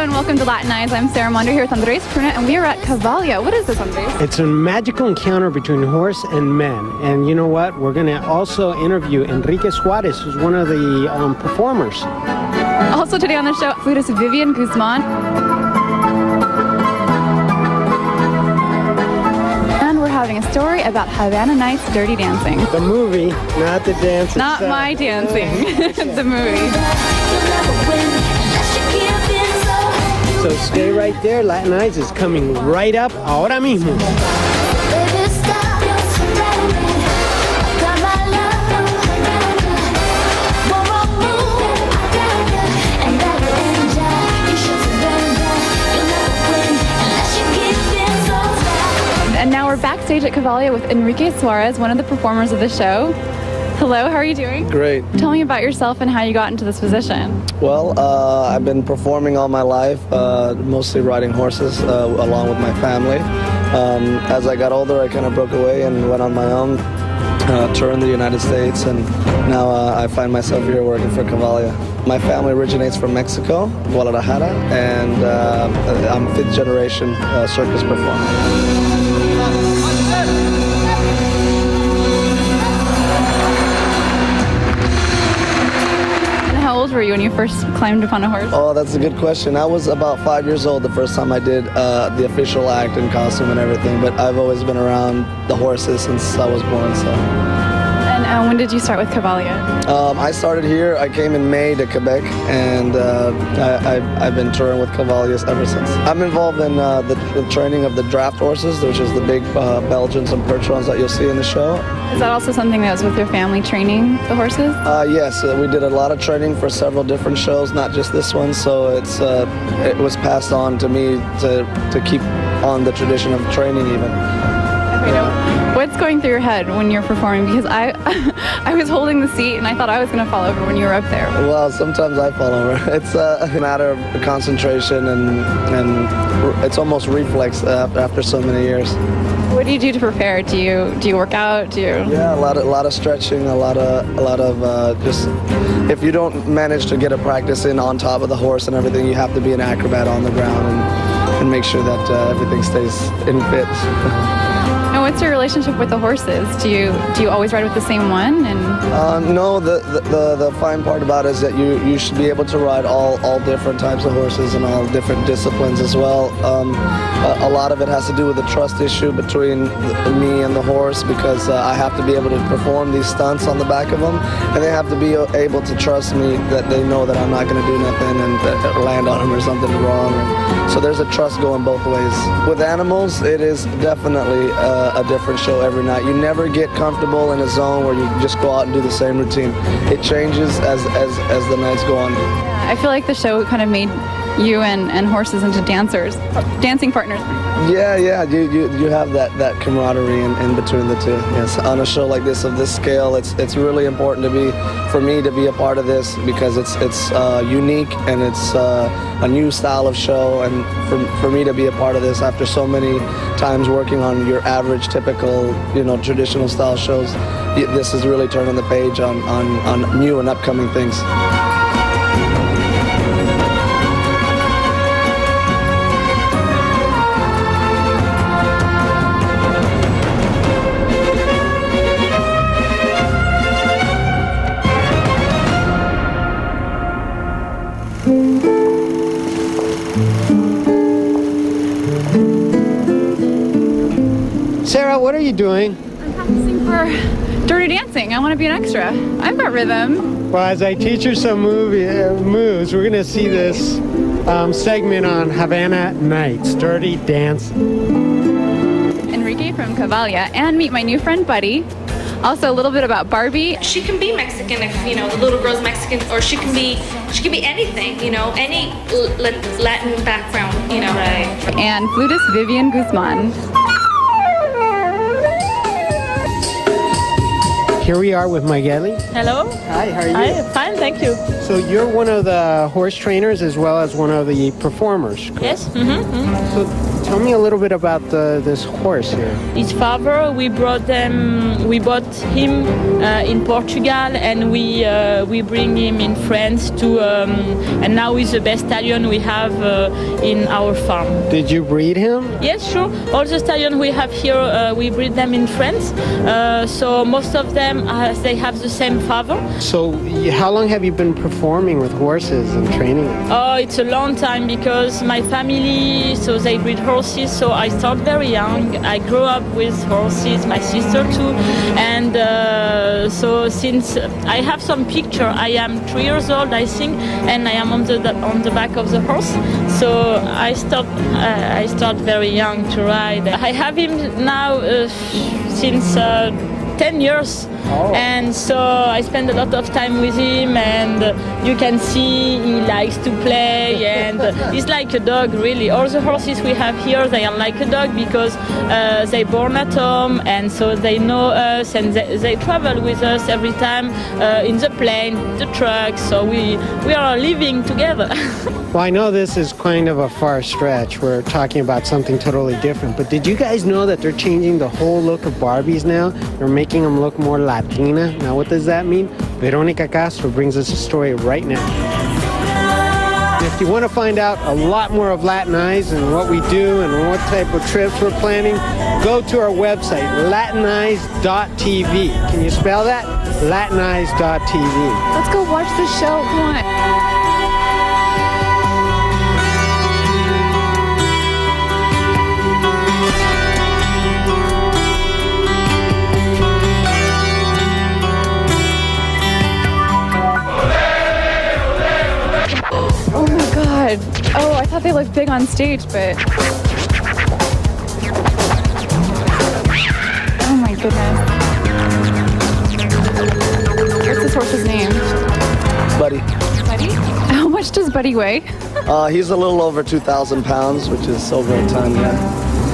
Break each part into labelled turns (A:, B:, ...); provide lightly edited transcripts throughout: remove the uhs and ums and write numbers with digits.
A: and welcome to Latin Eyes. I'm Sarah Mondo here with Andres Pruna, and we are at Cavalia. What is this, Andres?
B: It's a magical encounter between horse and man. And you know what? We're going to also interview Enrique Suarez, who's one of the performers.
A: Also today on the show, flutist Vivian Guzman. And we're having a story about Havana Nights Dirty Dancing.
B: The movie, not the dance.
A: Not my dancing, the movie.
B: So stay right there. Latin Eyes is coming right up ahora mismo.
A: And now we're backstage at Cavalia with Enrique Suarez, one of the performers of the show. Hello, how are you doing?
C: Great.
A: Tell me about yourself and how you got into this position.
C: Well, I've been performing all my life, mostly riding horses along with my family. As I got older, I kind of broke away and went on my own, touring the United States, and now I find myself here working for Cavalia. My family originates from Mexico, Guadalajara, and I'm a fifth generation circus performer.
A: How old were you when you first climbed upon a horse?
C: Oh, that's a good question. I was about 5 years old the first time I did the official act and costume and everything, but I've always been around the horses since I was born. So.
A: And when did you start with Cavalia?
C: I started here. I came in May to Quebec, and I've been touring with Cavalia ever since. I'm involved in the training of the draft horses, which is the big Belgians and Percherons that you'll see in the show.
A: Is that also something that was with your family, training the horses?
C: Yes, we did a lot of training for several different shows, not just this one. So it was passed on to me to keep on the tradition of training even.
A: What's going through your head when you're performing? Because I was holding the seat and I thought I was going to fall over when you were up there.
C: Well, sometimes I fall over. It's a matter of concentration and it's almost reflex after so many years.
A: What do you do to prepare? Do you work out?
C: Yeah, a lot of stretching, a lot of just if you don't manage to get a practice in on top of the horse and everything, you have to be an acrobat on the ground and make sure that everything stays in fit.
A: And what's your relationship with the horses? Do you always ride with the same one? And
C: no, the fine part about it is that you should be able to ride all different types of horses and all different disciplines as well. A lot of it has to do with the trust issue between me and the horse, because I have to be able to perform these stunts on the back of them, and they have to be able to trust me that they know that I'm not going to do nothing and land on them or something wrong. And so there's a trust going both ways. With animals, it is definitely a different show every night. You never get comfortable in a zone where you just go out and do the same routine. It changes as the nights go on.
A: I feel like the show kind of made you and horses into dancing partners.
C: Yeah, you have that camaraderie in between the two. Yes, on a show like this of this scale, it's really important for me to be a part of this, because it's unique and it's a new style of show, and for me to be a part of this after so many times working on your average, typical, traditional style shows, this is really turning the page on new and upcoming things.
B: Sarah, what are you doing?
A: I'm practicing for Dirty Dancing. I want to be an extra. I've got rhythm.
B: Well, as I teach her some moves, we're going to see this segment on Havana Nights, Dirty Dancing.
A: Enrique from Cavalia, and meet my new friend Buddy. Also a little bit about Barbie.
D: She can be Mexican if, the little girl's Mexican, or she can be anything, any Latin background, Right.
A: And flutist Vivian Guzman.
B: Here we are with Magali.
E: Hello.
B: Hi, how are you?
E: Hi, fine, thank you.
B: So you're one of the horse trainers as well as one of the performers, correct?
E: Yes. Mm-hmm.
B: So tell me a little bit about this horse here.
E: His father, we bought him in Portugal, and we bring him in France to, and now he's the best stallion we have in our farm.
B: Did you breed him?
E: Yes, sure. All the stallions we have here, we breed them in France. So most of them, they have the same father.
B: So how long have you been performing with horses and training them?
E: Oh, it's a long time because my family, so they breed horses. So I started very young. I grew up with horses, my sister too. And so since I have some picture, I am 3 years old, I think, and I am on the back of the horse. So I start very young to ride. I have him now since 10 years.
B: Oh.
E: And so I spend a lot of time with him, and you can see he likes to play, and he's like a dog, really. All the horses we have here, they are like a dog because they born at home, and so they know us, and they travel with us every time in the plane, the truck, so we are living together.
B: Well, I know this is kind of a far stretch. We're talking about something totally different, but did you guys know that they're changing the whole look of Barbies now? They're making them look more Latina. Now, what does that mean? Veronica Castro brings us a story right now. If you want to find out a lot more of Latin Eyes and what we do and what type of trips we're planning, go to our website, latineyes.tv. Can you spell that? latineyes.tv.
A: Let's go watch the show. Come on. Oh my God. Oh, I thought they looked big on stage, but... Oh my goodness. What's this horse's name?
C: Buddy.
A: Buddy? How much does Buddy weigh?
C: He's a little over 2,000 pounds, which is over a ton, yeah.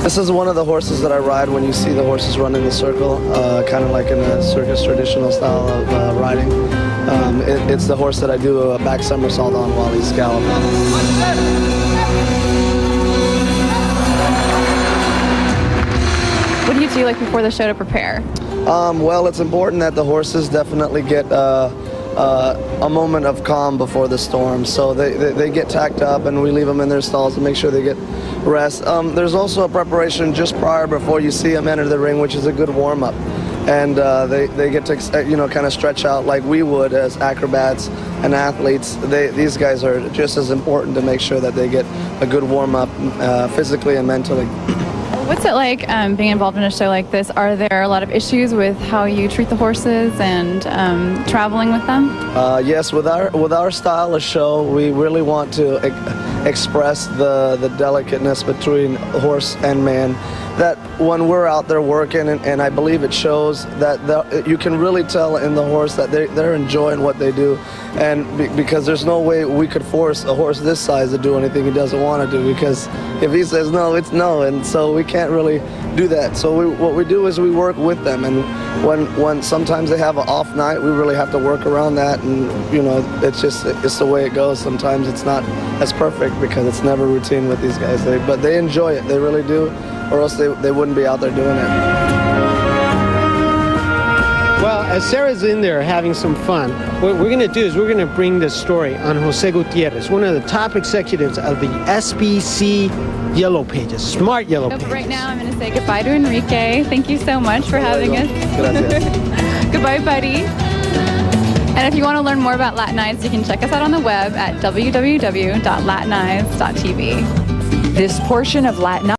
C: This is one of the horses that I ride when you see the horses run in the circle, kind of like in a circus traditional style of riding. It's the horse that I do a back somersault on while he's galloping.
A: What do you do like before the show to prepare?
C: Well, it's important that the horses definitely get a moment of calm before the storm. So they get tacked up and we leave them in their stalls to make sure they get rest. There's also a preparation just prior before you see them enter the ring, which is a good warm-up. And they get to, kind of stretch out like we would as acrobats and athletes. These guys are just as important to make sure that they get a good warm-up physically and mentally.
A: What's it like being involved in a show like this? Are there a lot of issues with how you treat the horses and traveling with them?
C: Yes, with our style of show, we really want to express the delicateness between horse and man. That when we're out there working, and I believe it shows, that you can really tell in the horse that they're enjoying what they do, and because there's no way we could force a horse this size to do anything he doesn't want to do, because if he says no, it's no, and so we can't really do that. So what we do is we work with them, and when sometimes they have an off night, we really have to work around that, and it's the way it goes. Sometimes it's not as perfect because it's never routine with these guys, but they enjoy it, they really do, or else they wouldn't be out there doing it.
B: Well, as Sarah's in there having some fun, what we're going to do is we're going to bring this story on Jose Gutierrez, one of the top executives of the SBC Yellow Pages, Smart Yellow Pages.
A: But right now I'm going to say goodbye to Enrique. Thank you so much for having us. Goodbye, Buddy. And if you want to learn more about Latin Eyes, you can check us out on the web at www.latineyes.tv.
F: This portion of Latin